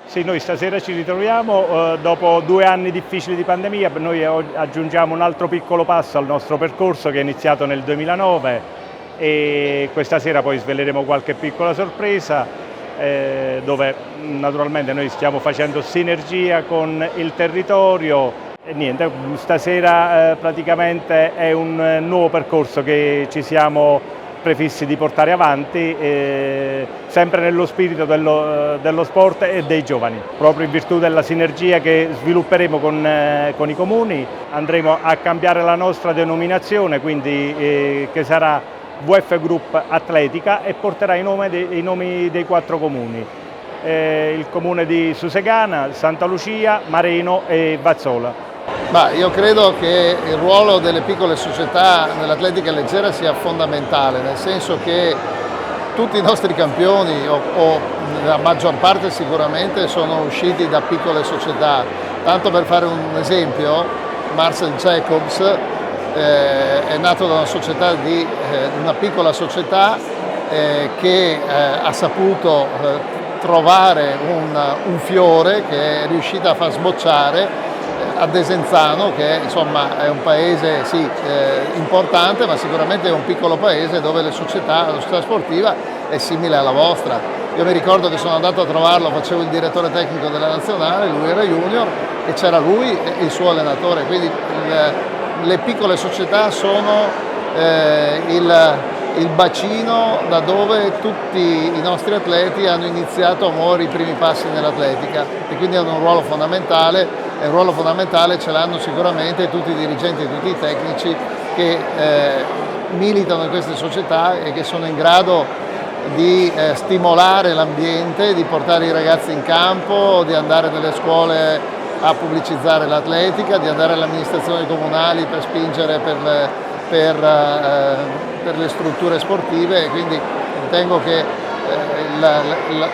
Sì, noi stasera ci ritroviamo dopo 2 anni difficili di pandemia. Noi aggiungiamo un altro piccolo passo al nostro percorso che è iniziato nel 2009 e questa sera poi sveleremo qualche piccola sorpresa dove naturalmente noi stiamo facendo sinergia con il territorio e niente, stasera praticamente è un nuovo percorso che ci siamo prefissi di portare avanti, sempre nello spirito dello sport e dei giovani. Proprio in virtù della sinergia che svilupperemo con i comuni andremo a cambiare la nostra denominazione, quindi che sarà VF Group Atletica, e porterà i nomi dei 4 comuni. Il comune di Susegana, Santa Lucia, Mareno e Vazzola. Ma io credo che il ruolo delle piccole società nell'atletica leggera sia fondamentale, nel senso che tutti i nostri campioni, o la maggior parte sicuramente, sono usciti da piccole società. Tanto per fare un esempio, Marcel Jacobs è nato da una società una piccola società che ha saputo trovare un fiore che è riuscita a far sbocciare a Desenzano, che insomma è un paese sì, importante, ma sicuramente è un piccolo paese dove la società sportiva è simile alla vostra. Io mi ricordo che sono andato a trovarlo, facevo il direttore tecnico della nazionale, lui era junior e c'era lui e il suo allenatore, quindi le piccole società sono il bacino da dove tutti i nostri atleti hanno iniziato a muovere i primi passi nell'atletica e quindi hanno un ruolo fondamentale. E un ruolo fondamentale ce l'hanno sicuramente tutti i dirigenti e tutti i tecnici che militano in queste società e che sono in grado di stimolare l'ambiente, di portare i ragazzi in campo, di andare nelle scuole a pubblicizzare l'atletica, di andare alle amministrazioni comunali per spingere per le strutture sportive, e quindi ritengo che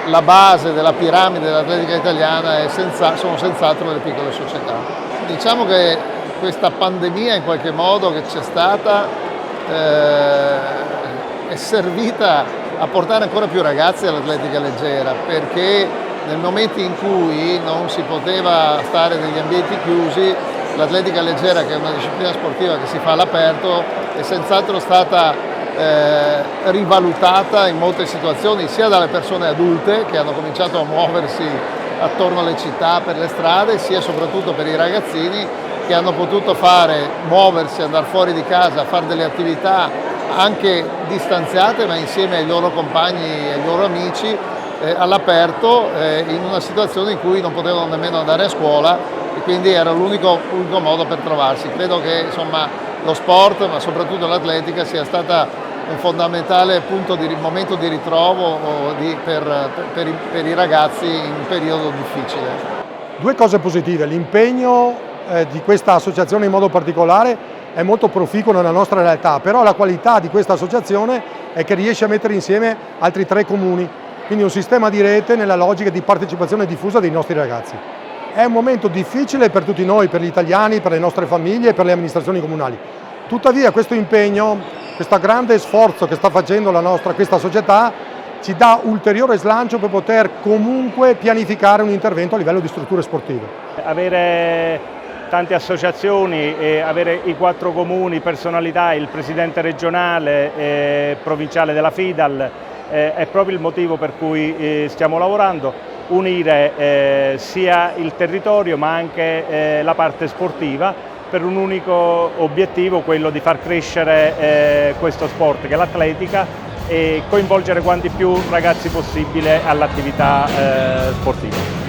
la base della piramide dell'atletica italiana sono senz'altro le piccole società. Diciamo che questa pandemia in qualche modo che c'è stata è servita a portare ancora più ragazzi all'atletica leggera, perché nel momento in cui non si poteva stare negli ambienti chiusi, l'atletica leggera, che è una disciplina sportiva che si fa all'aperto, è senz'altro stata rivalutata in molte situazioni, sia dalle persone adulte che hanno cominciato a muoversi attorno alle città, per le strade, sia soprattutto per i ragazzini che hanno potuto muoversi, andare fuori di casa, fare delle attività anche distanziate ma insieme ai loro compagni e ai loro amici all'aperto, in una situazione in cui non potevano nemmeno andare a scuola e quindi era l'unico modo per trovarsi. Credo che insomma lo sport, ma soprattutto l'atletica, sia stata un fondamentale momento di ritrovo per i ragazzi in un periodo difficile. 2 cose positive: l'impegno di questa associazione in modo particolare è molto proficuo nella nostra realtà, però la qualità di questa associazione è che riesce a mettere insieme altri 3 comuni, quindi un sistema di rete nella logica di partecipazione diffusa dei nostri ragazzi. È un momento difficile per tutti noi, per gli italiani, per le nostre famiglie e per le amministrazioni comunali. Tuttavia questo impegno, questo grande sforzo che sta facendo questa società ci dà ulteriore slancio per poter comunque pianificare un intervento a livello di strutture sportive. Avere tante associazioni e avere i 4 comuni, personalità, il presidente regionale e provinciale della FIDAL è proprio il motivo per cui stiamo lavorando. Unire sia il territorio ma anche la parte sportiva per un unico obiettivo, quello di far crescere questo sport che è l'atletica e coinvolgere quanti più ragazzi possibile all'attività sportiva.